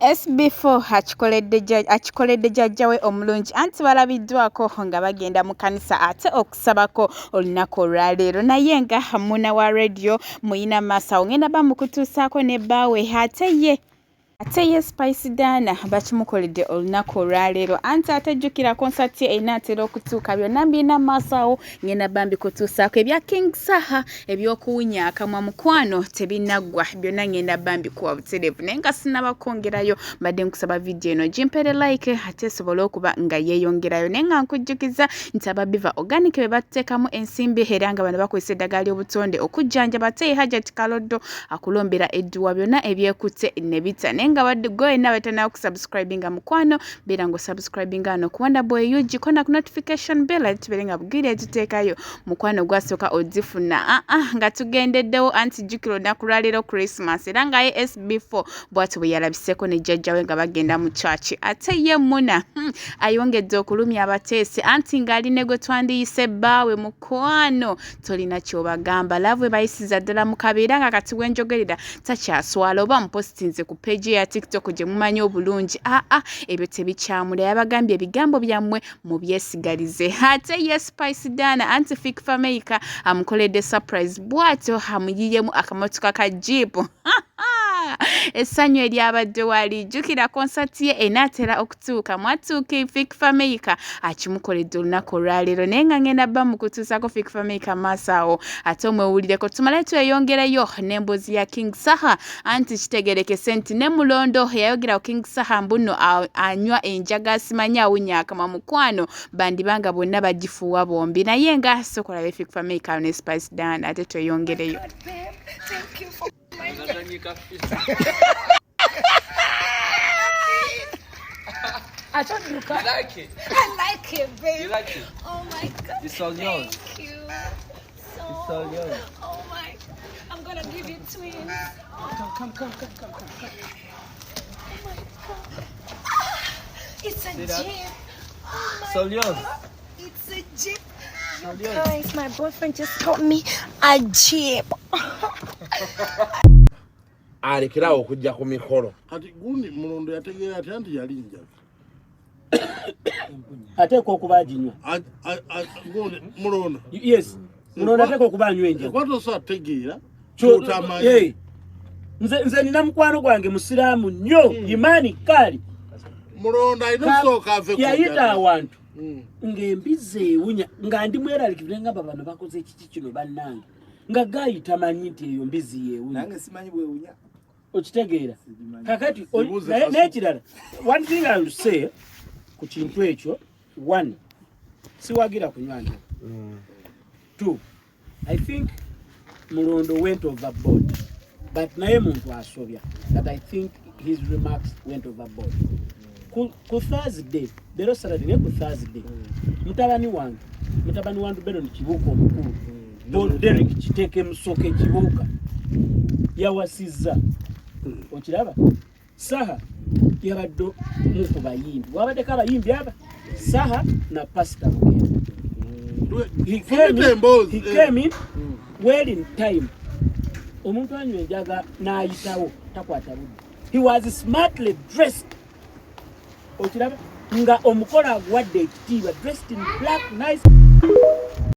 SB4 akikoledde jjajjawe omulungi anti balabiddwako nga bagenda mu kanisa ate okusabako olunaku olwaleero naye nga muna wa radio muyina masawo ngenda bamukutuusaako ne bbaawe ate ye Spice Dana bakimukoledde olunaku olwaleero anti atejjukira konsati enaatera okutuuka byonna mbina masawo ngenda bambikutuusaako ebya King Saha ebyokuwunya akamwa mukwano tebinaggwa byonna ngenda bambikuwa butereevu naye nga sinabakongerayo mbadde nkusaba vidiyo eno gimpere like ate esobole okuba nga yeeyongerayo naye nga nkujjukiza nti ababiva organic be batteekamu ensimbi era nga bano bakozesa eddagala ly'obutonde okujjanjaba ate Hajat Kaloddo akulombera edduwa byonna ebyekutte ne bita nga wadde go ena batana kusubscribinga mukwano bera ngo subscribinga no kuwanda boy yuji kona ku notification bell tuberenga bugire tuteekayo mukwano gwasoka ozifuna nga tugendeddewo anti jukiro nakulwaliro Christmas era nga ye SB4 bwatu buyalabiseko ne jjajjawe nga bagenda mu church ate ye muna ayongedde okulumya abateesi anti ng'aline gwe twandiyise bbaawe mukwano tolina kyobagamba lavwe bayisiza ddala mu kabeera nga kati wenjogerera takyaswala oba mupostinze ku page ya TikTok gye mumanyi obulungi ebyo tebikyamula yabagambye ebigambo byammwe mu byesigalize ate ye Spice Dana anti Fik Fameka amukoledde surprise bwatyo amuyiyemu akamotoka ka Jeep essanyu eryabadde walijjukira konsati ye enaatera okutuuka mwatuuka Fik Fameka akimukoledde olunaku olwaleero naye nga ngenda bba mukutuusako Fik Fameka maasawo ate omwewulireko tumale tweyongereyo n'emboozi ya King Saha anti kitegerekese nti ne mulondo yayogera King Saha mbuno anywa enjaga asimanyi awunya akamwa mukwano bandibanga bonna bagifuuwa bombi naye nga sokola Fik Fameka ne Spice Dana ate tweyongereyo. I told you, I like it. I like it, babe. You like it? Oh my God. It's all yours. Thank you. It's all yours. Oh my. I'm gonna give you twins. Come. Oh my God. It's a that? Jeep. It's all yours. It's a Jeep. all You yours. guys, my boyfriend just got me a Jeep. alekerawo okujja ku mikolo kati gundi mulondo yategeera ati anti yali njaga ateeka okuba aginywa gundi mulondo yes mulondo ateeka okuba anywa enjaga kwatoso ategeera kyotamanyi nze nina mukwano gwange musiraamu nnyo imaani kali mulondo alina osooka ave yayita awantu ng'embizi ewunya nga ndi mweraliikirire nga bano bakoze ekiki kino bannange nga gaayita manyi nti eyo mbizi yeewunya Nange simanyi bwewunya. okitegeera kakati n'ekirala one thing I will say ku kintu ekyo one siwagira kunywa njaga two I think mulondo went overboard but naye muntu asobya that I think his remarks went overboard ku Thursday lero Saturday ne ku Thursday mutabani wange Beron Kibuuka omukulu Paul Derek Kiteke Musoke Kibuuka yawasizza okiraba Saha yabadde mu ku bayimbi wabaddeko abayimbi aba Saha na Pastor Bugenda he came in well in time omuntu anywa enjaga n'ayitawo takwata budde he was smartly dressed okiraba nga omukola agwadde ekitiibwa dressed in black nice